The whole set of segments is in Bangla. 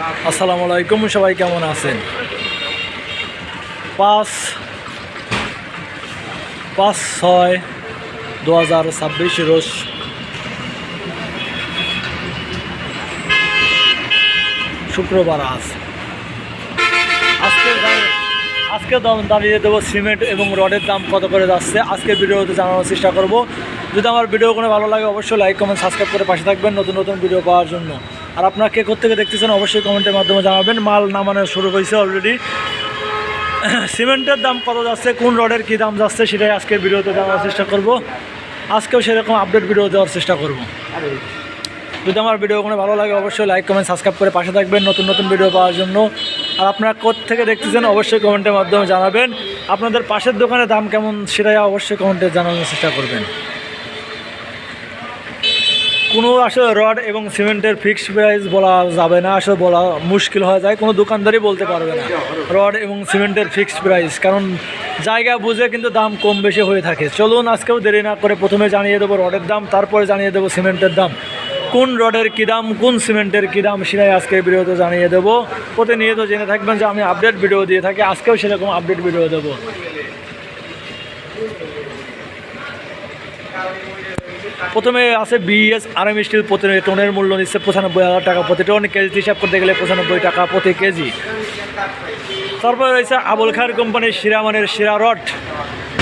আসসালামু আলাইকুম, সবাই কেমন আছেন? 5/6/2026 রোজ শুক্রবার। আজকে দাম দাঁড়িয়ে দেবো সিমেন্ট এবং রডের দাম কত করে যাচ্ছে আজকে ভিডিওতে জানানোর চেষ্টা করব। যদি আমার ভিডিও কোনো ভালো লাগে অবশ্যই লাইক কমেন্ট সাবস্ক্রাইব করে পাশে থাকবেন নতুন নতুন ভিডিও পাওয়ার জন্য। আর আপনারা কে কোত্থেকে দেখতেছেন অবশ্যই কমেন্টের মাধ্যমে জানাবেন। মাল নামানো শুরু হয়েছে অলরেডি। সিমেন্টের দাম কত যাচ্ছে, কোন রডের কী দাম যাচ্ছে সেটাই আজকের ভিডিওতে জানানোর চেষ্টা করব। আজকেও সেরকম আপডেট ভিডিও দেওয়ার চেষ্টা করব। যদি আমার ভিডিও কোনো ভালো লাগে অবশ্যই লাইক কমেন্ট সাবস্ক্রাইব করে পাশে থাকবেন নতুন নতুন ভিডিও পাওয়ার জন্য। আর আপনারা কোত্থেকে দেখতেছেন অবশ্যই কমেন্টের মাধ্যমে জানাবেন। আপনাদের পাশের দোকানে দাম কেমন সেটাই অবশ্যই কমেন্টে জানানোর চেষ্টা করবেন। কোনো আসলে রড এবং সিমেন্টের ফিক্সড প্রাইস বলা যাবে না, আসলে বলা মুশকিল হয়ে যায়, কোনো দোকানদারই বলতে পারবে না রড এবং সিমেন্টের ফিক্সড প্রাইস, কারণ জায়গা বুঝে কিন্তু দাম কম বেশি হয়ে থাকে। চলুন আজকেও দেরি না করে প্রথমে জানিয়ে দেবো রডের দাম, তারপরে জানিয়ে দেবো সিমেন্টের দাম। কোন রডের কী দাম, কোন সিমেন্টের কী দাম সেটাই আজকের ভিডিওতে জানিয়ে দেবো। প্রতিনিয়ত জেনে থাকবেন যে আমি আপডেট ভিডিও দিয়ে থাকি, আজকেও সেরকম আপডেট ভিডিও দেবো। প্রথমে আছে বিএস আরএম স্টিল, প্রতি টনের মূল্য নিচ্ছে 95,000 টাকা প্রতি টন। কেজি হিসাব করতে গেলে 95 টাকা প্রতি কেজি। তারপরে রয়েছে আবুল খায়ের কোম্পানির শিরামানের শিরা রড।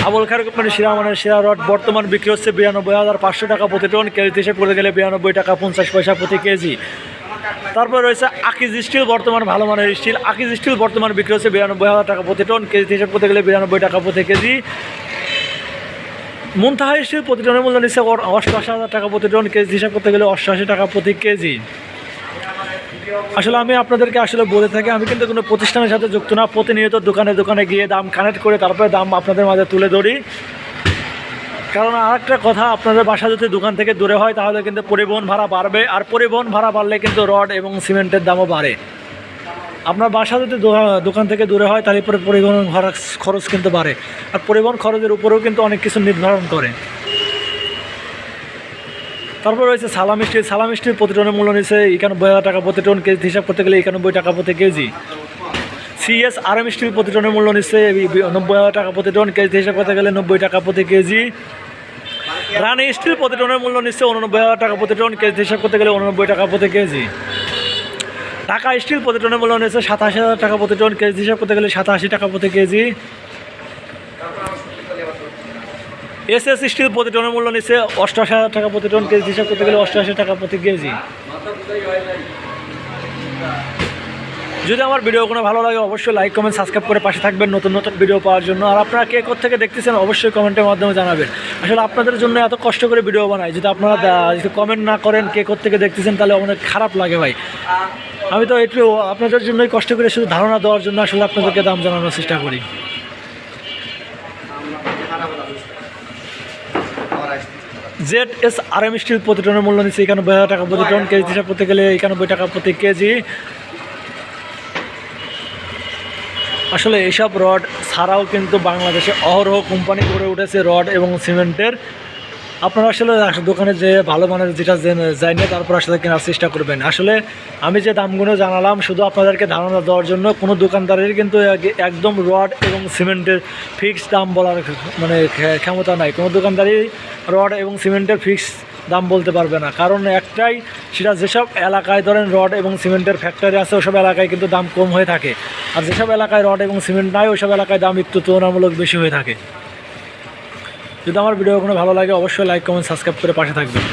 আবুল খায়ের কোম্পানির শিরামানের শিরা রড বর্তমান বিক্রি হচ্ছে 92,500 টাকা প্রতি টন। কেজি হিসাব করতে গেলে 92 টাকা 50 পয়সা প্রতি কেজি। তারপরে রয়েছে আকিজ স্টিল, বর্তমান ভালো মানের স্টিল। আকিজ স্টিল বর্তমান বিক্রি হচ্ছে 92,000 টাকা প্রতি টন। কেজি হিসাব করতে গেলে 92 টাকা প্রতি কেজি। মুনতাহা স্টিল প্রতি টনের মূল্য নিচ্ছে 88,000 টাকা প্রতি টন। কেজি হিসাব করতে গেলে 88 টাকা প্রতি কেজি। আসলে আমি আপনাদেরকে আসলে বলে থাকি, আমি কিন্তু কোনো প্রতিষ্ঠানের সাথে যুক্ত না, প্রতিনিয়ত দোকানে দোকানে গিয়ে দাম কানেক্ট করে তারপরে দাম আপনাদের মাঝে তুলে ধরি। কারণ আরেকটা কথা, আপনাদের বাসা যদি দোকান থেকে দূরে হয় তাহলে কিন্তু পরিবহন ভাড়া বাড়বে, আর পরিবহন ভাড়া বাড়লে কিন্তু রড এবং সিমেন্টের দামও বাড়ে। আপনার বাসা যদি দোকান থেকে দূরে হয় তাহলে পরে পরিবহন খরচ কিন্তু বাড়ে, আর পরিবহন খরচের উপরেও কিন্তু অনেক কিছু নির্ধারণ করে। তারপর রয়েছে সালাম স্টিল। সালাম স্টিল প্রতি টনের মূল্য নিচ্ছে 91,000 টাকা প্রতি টন। কেজি হিসাব করতে গেলে 91 টাকা প্রতি কেজি। সিএস আরএম স্টিল প্রতি টনের মূল্য নিচ্ছে 90,000 টাকা প্রতি টন। কেজি হিসাব করতে গেলে 90 টাকা প্রতি কেজি। রানি স্টিল প্রতি টনের মূল্য নিচ্ছে 89,000 টাকা প্রতি টন। কেজি হিসাব করতে গেলে 89 টাকা প্রতি কেজি। ঢাকা স্টিল প্রতি টনের মূল্য নিচ্ছে 87,000 টাকা প্রতি টন। কেজি হিসাব করতে গেলে 87 টাকা প্রতি কেজি। এসএস স্টিল প্রতি টনের মূল্য নিচ্ছে 88,000 টাকা প্রতি টন। কেজি হিসাব করতে গেলে 88 টাকা প্রতি কেজি। যদি আমার ভিডিও কোনো ভালো লাগে অবশ্যই লাইক কমেন্ট সাবস্ক্রাইব করে পাশে থাকবেন নতুন নতুন ভিডিও পাওয়ার জন্য। আর আপনারা কে কোত্থেকে দেখতেছেন অবশ্যই কমেন্টের মাধ্যমে জানাবেন। আসলে আপনাদের জন্য এত কষ্ট করে ভিডিও বানাই, যদি আপনারা যদি কমেন্ট না করেন কে কোত্থেকে দেখতেছেন তাহলে অনেক খারাপ লাগে ভাই। আমি তো একটু আপনাদের জন্যই কষ্ট করে শুধু ধারণা দেওয়ার জন্য আসলে আপনাদেরকে দাম জানানোর চেষ্টা করি। জেড এস আরএম স্টিল প্রতি টনের মূল্য নিচ্ছে 91,000 টাকা প্রতি টন। কেজি হিসাব করতে গেলে 91 টাকা প্রতি কেজি। আসলে এইসব রড ছাড়াও কিন্তু বাংলাদেশে অহরহ কোম্পানি গড়ে উঠেছে রড এবং সিমেন্টের। আপনারা আসলে দোকানে যে ভালো মানের যেটা যাই না তারপর আসলে কেনার চেষ্টা করবেন। আসলে আমি যে দামগুলো জানালাম শুধু আপনাদেরকে ধারণা দেওয়ার জন্য, কোনো দোকানদারের কিন্তু একদম রড এবং সিমেন্টের ফিক্সড দাম বলার মানে ক্ষমতা নাই। কোনো দোকানদারই রড এবং সিমেন্টের ফিক্সড দাম বলতে পারবে না, কারণ একটাই, সেটা যেসব এলাকায় ধরেন রড এবং সিমেন্টের ফ্যাক্টরি আছে ওসব এলাকায় কিন্তু দাম কম হয়ে থাকে, আর যেসব এলাকায় রড এবং সিমেন্ট নাই ওইসব এলাকায় দাম একটু তুলনামূলক বেশি হয়ে থাকে। যদি আমার ভিডিও কোনো ভালো লাগে অবশ্যই লাইক কমেন্ট সাবস্ক্রাইব করে পাশে থাকবেন।